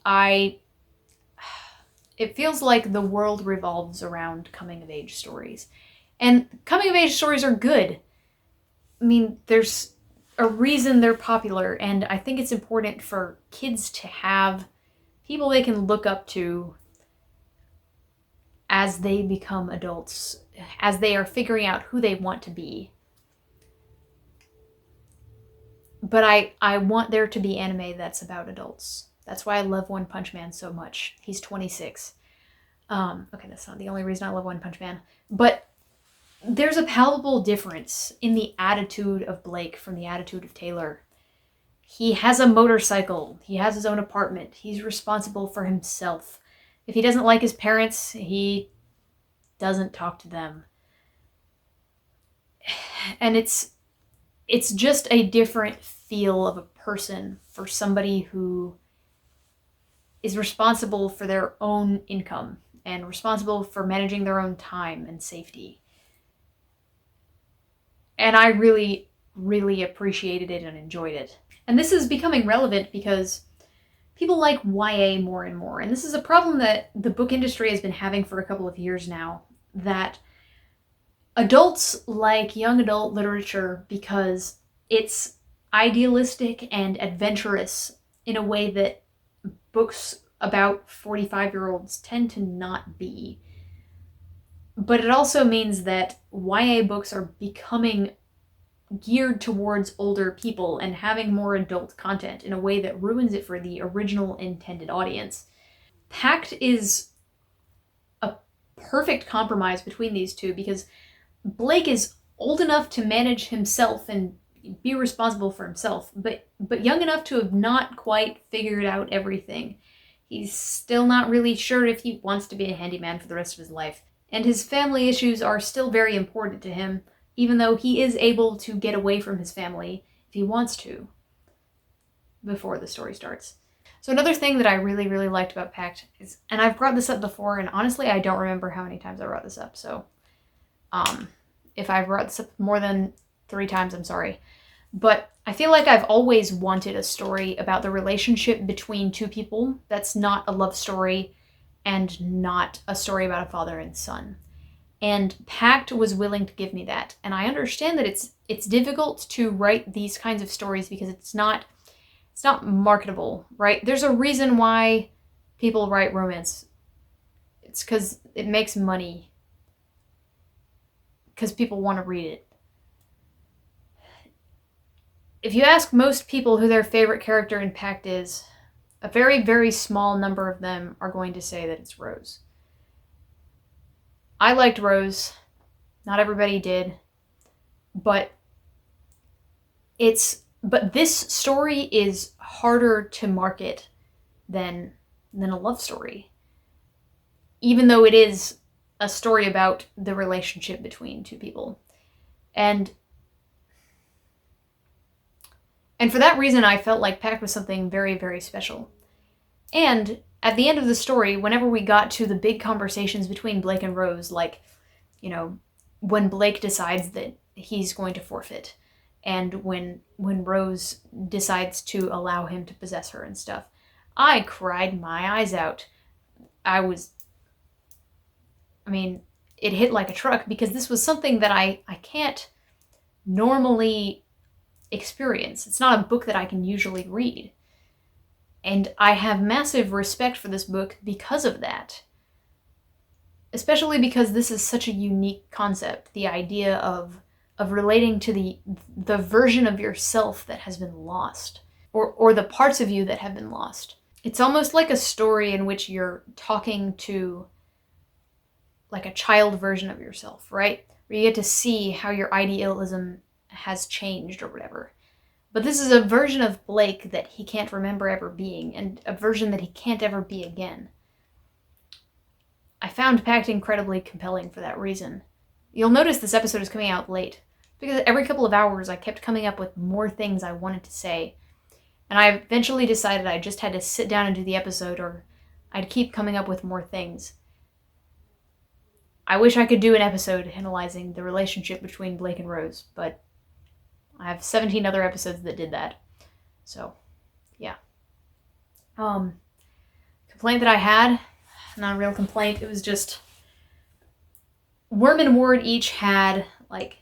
it feels like the world revolves around coming of age stories. And coming of age stories are good. I mean, there's a reason they're popular, and I think it's important for kids to have people they can look up to as they become adults, as they are figuring out who they want to be. But I want there to be anime that's about adults. That's why I love One Punch Man so much. He's 26. Okay, that's not the only reason I love One Punch Man. But there's a palpable difference in the attitude of Blake from the attitude of Taylor. He has a motorcycle. He has his own apartment. He's responsible for himself. If he doesn't like his parents, he doesn't talk to them. And it's just a different feel of a person for somebody who is responsible for their own income and responsible for managing their own time and safety. And I really, really appreciated it and enjoyed it. And this is becoming relevant because people like YA more and more. And this is a problem that the book industry has been having for a couple of years now, that adults like young adult literature because it's idealistic and adventurous in a way that books about 45-year-olds tend to not be. But it also means that YA books are becoming geared towards older people and having more adult content in a way that ruins it for the original intended audience. Pact is a perfect compromise between these two because Blake is old enough to manage himself and be responsible for himself, but young enough to have not quite figured out everything. He's still not really sure if he wants to be a handyman for the rest of his life. And his family issues are still very important to him, even though he is able to get away from his family if he wants to before the story starts. So another thing that I really, really liked about Pact is, and I've brought this up before, and honestly I don't remember how many times I brought this up, so if I've brought this up more than 3 times, I'm sorry. But I feel like I've always wanted a story about the relationship between two people that's not a love story and not a story about a father and son. And Pact was willing to give me that. And I understand that it's difficult to write these kinds of stories because it's not marketable, right? There's a reason why people write romance. It's because it makes money. Because people want to read it. If you ask most people who their favorite character in Pact is, a very, very small number of them are going to say that it's Rose. I liked Rose. Not everybody did. But this story is harder to market than a love story. Even though it is a story about the relationship between two people. And for that reason, I felt like Pact was something very, very special. And at the end of the story, whenever we got to the big conversations between Blake and Rose, like, when Blake decides that he's going to forfeit, and when Rose decides to allow him to possess her and stuff, I cried my eyes out. It hit like a truck because this was something that I can't normally experience. It's not a book that I can usually read. And I have massive respect for this book because of that. Especially because this is such a unique concept, the idea of relating to the version of yourself that has been lost, or the parts of you that have been lost. It's almost like a story in which you're talking to like a child version of yourself, right? Where you get to see how your idealism has changed or whatever. But this is a version of Blake that he can't remember ever being, and a version that he can't ever be again. I found Pact incredibly compelling for that reason. You'll notice this episode is coming out late, because every couple of hours I kept coming up with more things I wanted to say. And I eventually decided I just had to sit down and do the episode, or I'd keep coming up with more things. I wish I could do an episode analyzing the relationship between Blake and Rose, but I have 17 other episodes that did that. So, yeah. Complaint that I had, not a real complaint, it was just Worm and Ward each had like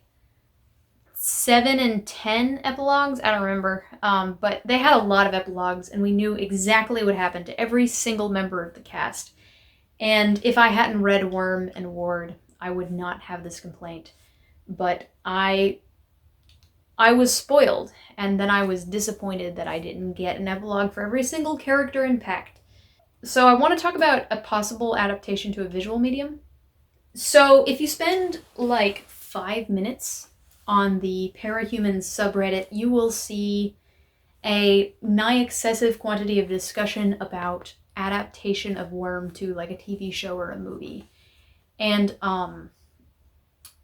7 and 10 epilogues. I don't remember. But they had a lot of epilogues, and we knew exactly what happened to every single member of the cast. And if I hadn't read Worm and Ward, I would not have this complaint. But I was spoiled, and then I was disappointed that I didn't get an epilogue for every single character in Pact. So I want to talk about a possible adaptation to a visual medium. So if you spend like 5 minutes on the Parahumans subreddit, you will see a nigh excessive quantity of discussion about adaptation of Worm to like a TV show or a movie. And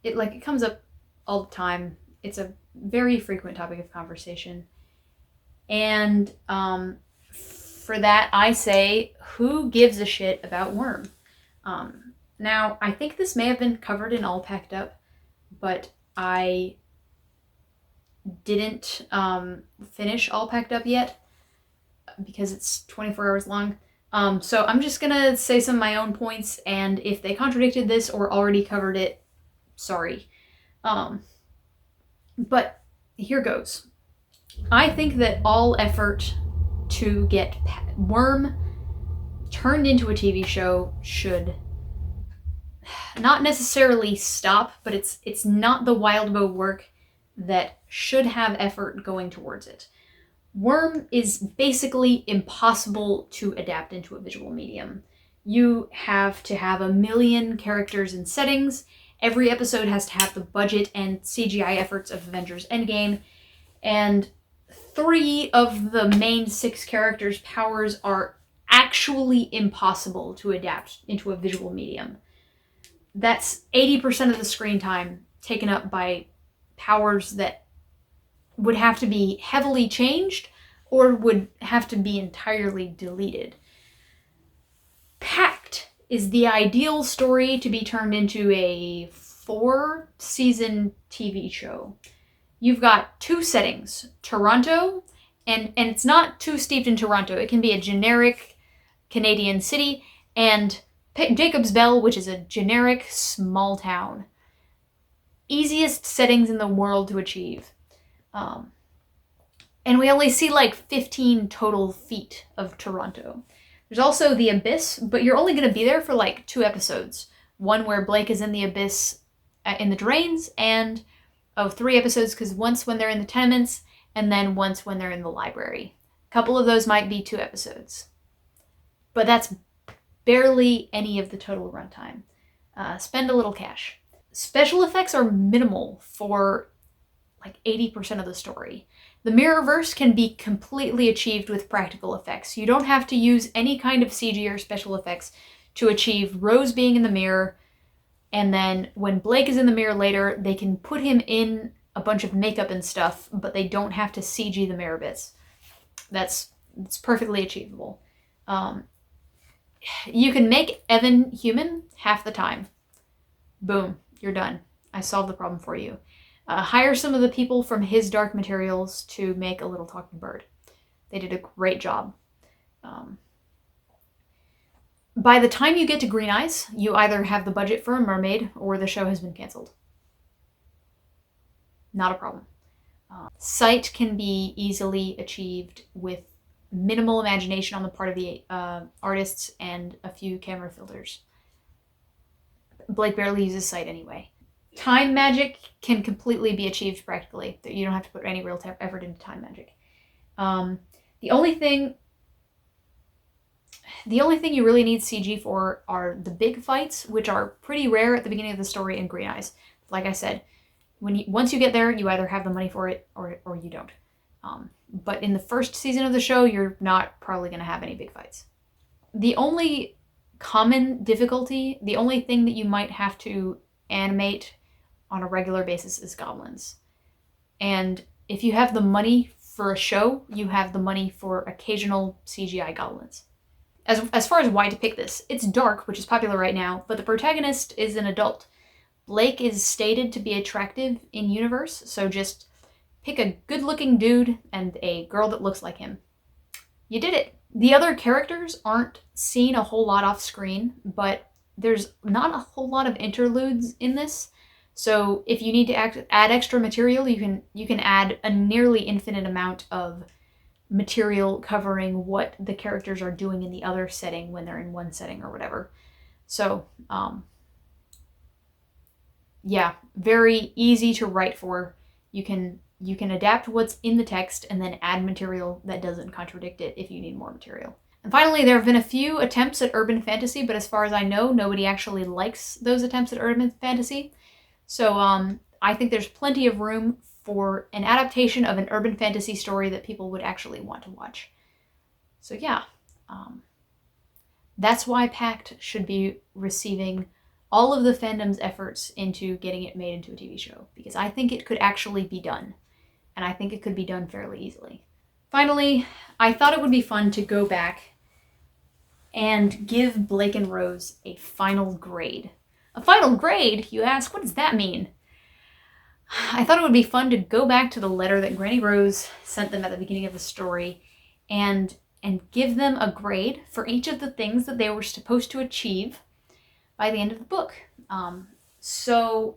it comes up all the time. It's a very frequent topic of conversation. And for that, I say, who gives a shit about Worm? Now, I think this may have been covered in All Packed Up, but I didn't finish All Packed Up yet because it's 24 hours long. So I'm just gonna say some of my own points, and if they contradicted this or already covered it, sorry. But here goes. I think that all effort to get Worm turned into a TV show should not necessarily stop, but it's not the Wildbow work that should have effort going towards it. Worm is basically impossible to adapt into a visual medium. You have to have 1 million characters and settings. Every episode has to have the budget and CGI efforts of Avengers Endgame, and 3 of the main 6 characters' powers are actually impossible to adapt into a visual medium. That's 80% of the screen time taken up by powers that would have to be heavily changed or would have to be entirely deleted. Pact is the ideal story to be turned into a 4-season TV show. You've got 2 settings, Toronto, and it's not too steeped in Toronto. It can be a generic Canadian city, and Jacob's Bell, which is a generic small town. Easiest settings in the world to achieve. And we only see like 15 total feet of Toronto. There's also the Abyss, but you're only going to be there for like 2 episodes. One where Blake is in the Abyss in the drains, and 3 episodes, because once when they're in the tenements, and then once when they're in the library. A couple of those might be 2 episodes. But that's barely any of the total runtime. Spend a little cash. Special effects are minimal for like 80% of the story. The Mirrorverse can be completely achieved with practical effects. You don't have to use any kind of CG or special effects to achieve Rose being in the mirror, and then when Blake is in the mirror later, they can put him in a bunch of makeup and stuff, but they don't have to CG the mirror bits. It's perfectly achievable. You can make Evan human half the time. Boom, you're done. I solved the problem for you. Hire some of the people from his Dark Materials to make a little talking bird. They did a great job. By the time you get to Green Eyes, you either have the budget for a mermaid or the show has been canceled. Not a problem. Sight can be easily achieved with minimal imagination on the part of the artists and a few camera filters. Blake barely uses sight anyway. Time magic can completely be achieved practically. You don't have to put any real effort into time magic. The only thing... The only thing you really need CG for are the big fights, which are pretty rare at the beginning of the story in Green Eyes. Like I said, once you get there, you either have the money for it or you don't. But in the first season of the show, you're not probably going to have any big fights. The only common difficulty, the only thing that you might have to animate on a regular basis is goblins. And if you have the money for a show, you have the money for occasional CGI goblins. As far as why to pick this, it's dark, which is popular right now, but the protagonist is an adult. Blake is stated to be attractive in universe, so just pick a good-looking dude and a girl that looks like him. You did it. The other characters aren't seen a whole lot off screen, but there's not a whole lot of interludes in this. So if you need to add extra material, you can add a nearly infinite amount of material covering what the characters are doing in the other setting when they're in one setting or whatever. So, yeah, very easy to write for. You can adapt what's in the text and then add material that doesn't contradict it if you need more material. And finally, there have been a few attempts at urban fantasy, but as far as I know, nobody actually likes those attempts at urban fantasy. So I think there's plenty of room for an adaptation of an urban fantasy story that people would actually want to watch. So yeah, that's why Pact should be receiving all of the fandom's efforts into getting it made into a TV show, because I think it could actually be done, and I think it could be done fairly easily. Finally, I thought it would be fun to go back and give Blake and Rose a final grade. A final grade, you ask? What does that mean? I thought it would be fun to go back to the letter that Granny Rose sent them at the beginning of the story and give them a grade for each of the things that they were supposed to achieve by the end of the book. So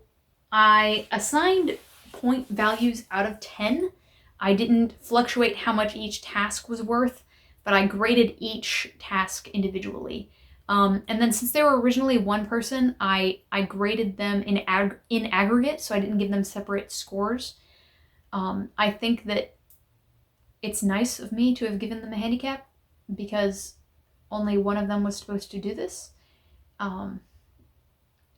I assigned point values out of 10. I didn't fluctuate how much each task was worth, but I graded each task individually. And then since they were originally one person, I graded them in aggregate, so I didn't give them separate scores. I think that it's nice of me to have given them a handicap because only one of them was supposed to do this.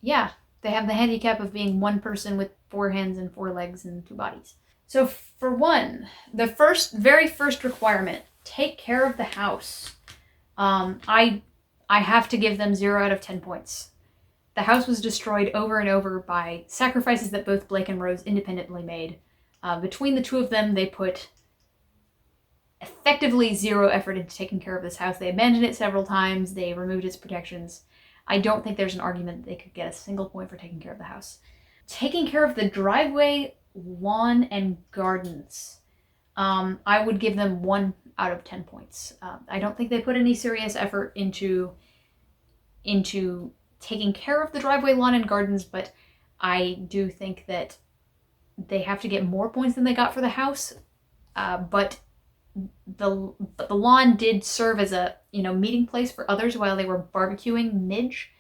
Yeah, they have the handicap of being one person with 4 hands and 4 legs and 2 bodies. So for one, the very first requirement, take care of the house. I have to give them 0 out of 10 points. The house was destroyed over and over by sacrifices that both Blake and Rose independently made. Between the two of them, they put effectively 0 effort into taking care of this house. They abandoned it several times. They removed its protections. I don't think there's an argument that they could get a single point for taking care of the house. Taking care of the driveway, lawn, and gardens. I would give them 1 out of 10 points. I don't think they put any serious effort into taking care of the driveway, lawn, and gardens, but I do think that they have to get more points than they got for the house. But the lawn did serve as a meeting place for others while they were barbecuing Midge.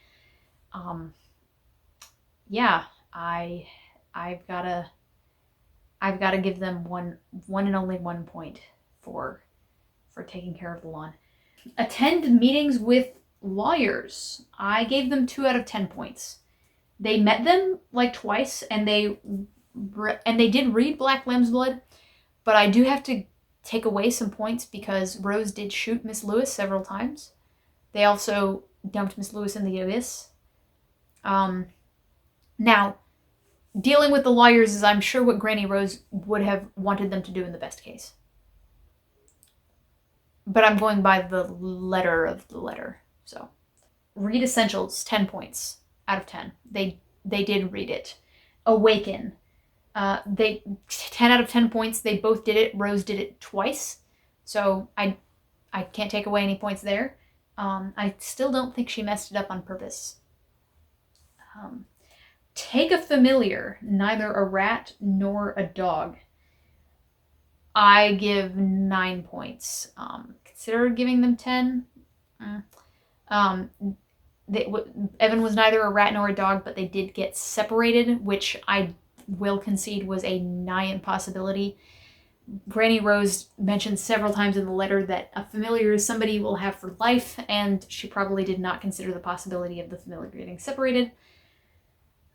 Yeah, I've gotta give them one and only 1 point for taking care of the lawn. Attend meetings with lawyers. I gave them 2 out of 10 points. They met them like twice, and they did read Black Lamb's Blood, but I do have to take away some points because Rose did shoot Miss Lewis several times. They also dumped Miss Lewis in the abyss. Now, dealing with the lawyers is, I'm sure, what Granny Rose would have wanted them to do in the best case. But I'm going by the letter of the letter. So, read Essentials, 10 points out of 10. They did read it. Awaken. 10 out of 10 points. They both did it. Rose did it twice. So I can't take away any points there. I still don't think she messed it up on purpose. Take a familiar, neither a rat nor a dog. I give 9 points. Consider giving them 10. Evan was neither a rat nor a dog, but they did get separated, which I will concede was a nigh impossibility. Granny Rose mentioned several times in the letter that a familiar is somebody you will have for life, and she probably did not consider the possibility of the familiar getting separated.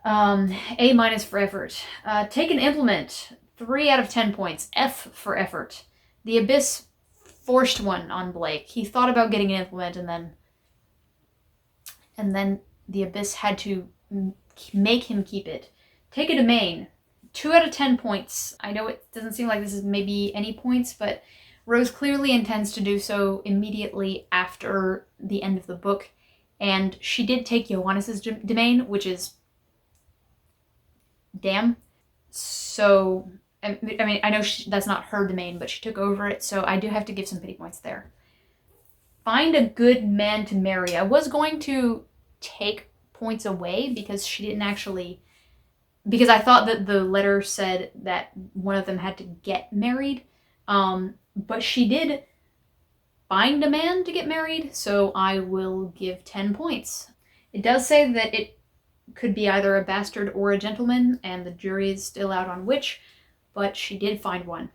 A- for effort. Take an implement. 3 out of 10 points. F for effort. The Abyss forced one on Blake. He thought about getting an implement, and then the Abyss had to make him keep it. Take a domain. 2 out of 10 points. I know it doesn't seem like this is maybe any points, but Rose clearly intends to do so immediately after the end of the book, and she did take Johannes's domain, which is damn. So, I mean, I know that's not her domain, but she took over it, so I do have to give some pity points there. Find a good man to marry. I was going to take points away because she didn't actually... Because I thought that the letter said that one of them had to get married. But she did find a man to get married, so I will give 10 points. It does say that it could be either a bastard or a gentleman, and the jury is still out on which, but she did find one.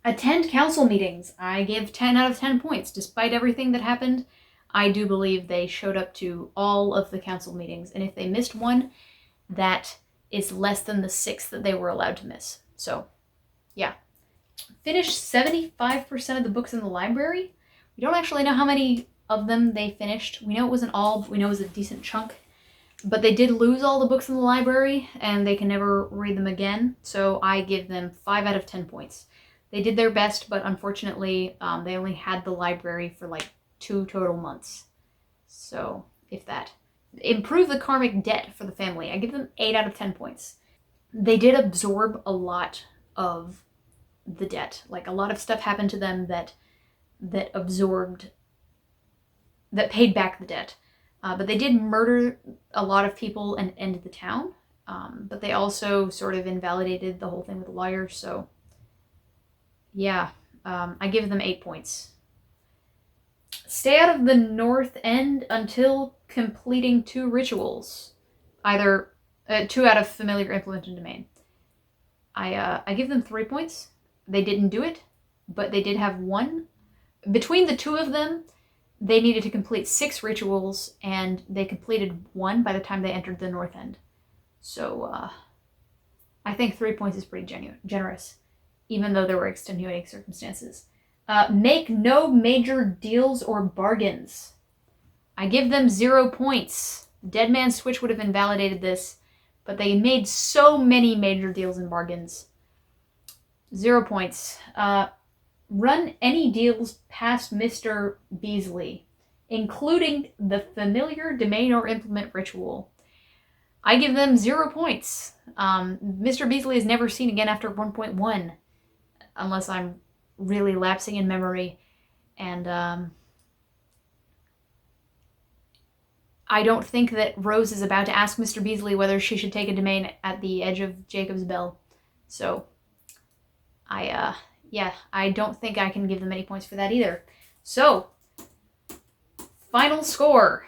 Attend council meetings. I give 10 out of 10 points. Despite everything that happened, I do believe they showed up to all of the council meetings, and if they missed one, that is less than the 6 that they were allowed to miss. So, yeah. Finished 75% of the books in the library. We don't actually know how many of them they finished. We know it wasn't all, but we know it was a decent chunk. But they did lose all the books in the library, and they can never read them again, so I give them 5 out of 10 points. They did their best, but unfortunately, they only had the library for like 2 total months. So, if that. Improve the karmic debt for the family. I give them 8 out of 10 points. They did absorb a lot of the debt. Like, a lot of stuff happened to them that paid back the debt. But they did murder a lot of people and end the town. But they also sort of invalidated the whole thing with the lawyers, so yeah. I give them 8 points. Stay out of the North End until completing 2 rituals. Either 2 out of familiar, implement, and domain. I give them 3 points. They didn't do it, but they did have 1. Between the 2 of them, they needed to complete 6 rituals, and they completed 1 by the time they entered the North End. So, I think 3 points is pretty generous, even though there were extenuating circumstances. Make no major deals or bargains. I give them 0 points. The Dead Man's Switch would have invalidated this, but they made so many major deals and bargains. 0 points. Run any deals past Mr. Beasley, including the familiar domain or implement ritual. I give them 0 points. Mr. Beasley is never seen again after 1.1, unless I'm really lapsing in memory. And I don't think that Rose is about to ask Mr. Beasley whether she should take a domain at the edge of Jacob's Bell. So, yeah, I don't think I can give them any points for that either. So, final score.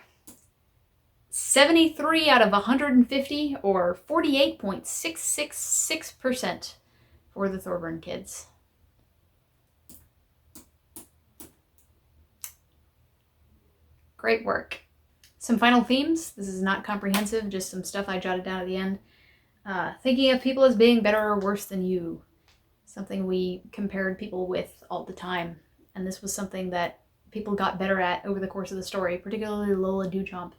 73 out of 150, or 48.666% for the Thorburn kids. Great work. Some final themes. This is not comprehensive, just some stuff I jotted down at the end. Thinking of people as being better or worse than you. Something we compared people with all the time. And this was something that people got better at over the course of the story, particularly Lola Duchamp.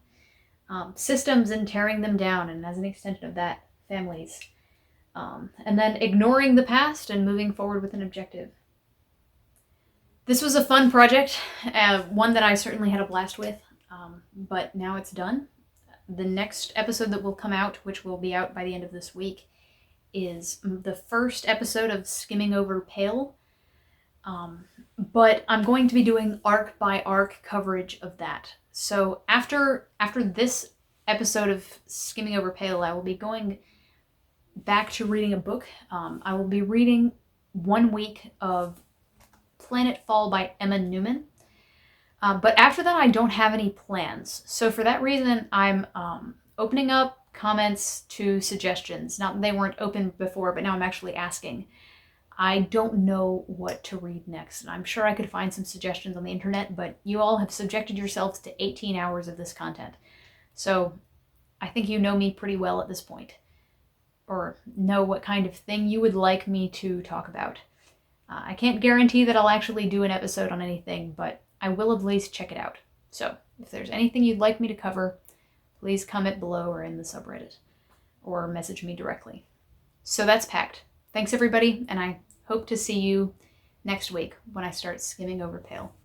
Systems and tearing them down, and as an extension of that, families. And then ignoring the past and moving forward with an objective. This was a fun project, one that I certainly had a blast with, but now it's done. The next episode that will come out, which will be out by the end of this week, is the first episode of Skimming Over Pale, but I'm going to be doing arc by arc coverage of that. So after this episode of Skimming Over Pale, I will be going back to reading a book. I will be reading 1 week of Planetfall by Emma Newman. But after that, I don't have any plans. So for that reason, I'm opening up comments to suggestions. Not that they weren't open before, but now I'm actually asking. I don't know what to read next, and I'm sure I could find some suggestions on the internet, but you all have subjected yourselves to 18 hours of this content. So I think you know me pretty well at this point, or know what kind of thing you would like me to talk about. I can't guarantee that I'll actually do an episode on anything, but I will at least check it out. So if there's anything you'd like me to cover, please comment below or in the subreddit, or message me directly. So that's Pact. Thanks everybody, and I hope to see you next week when I start skimming over Pale.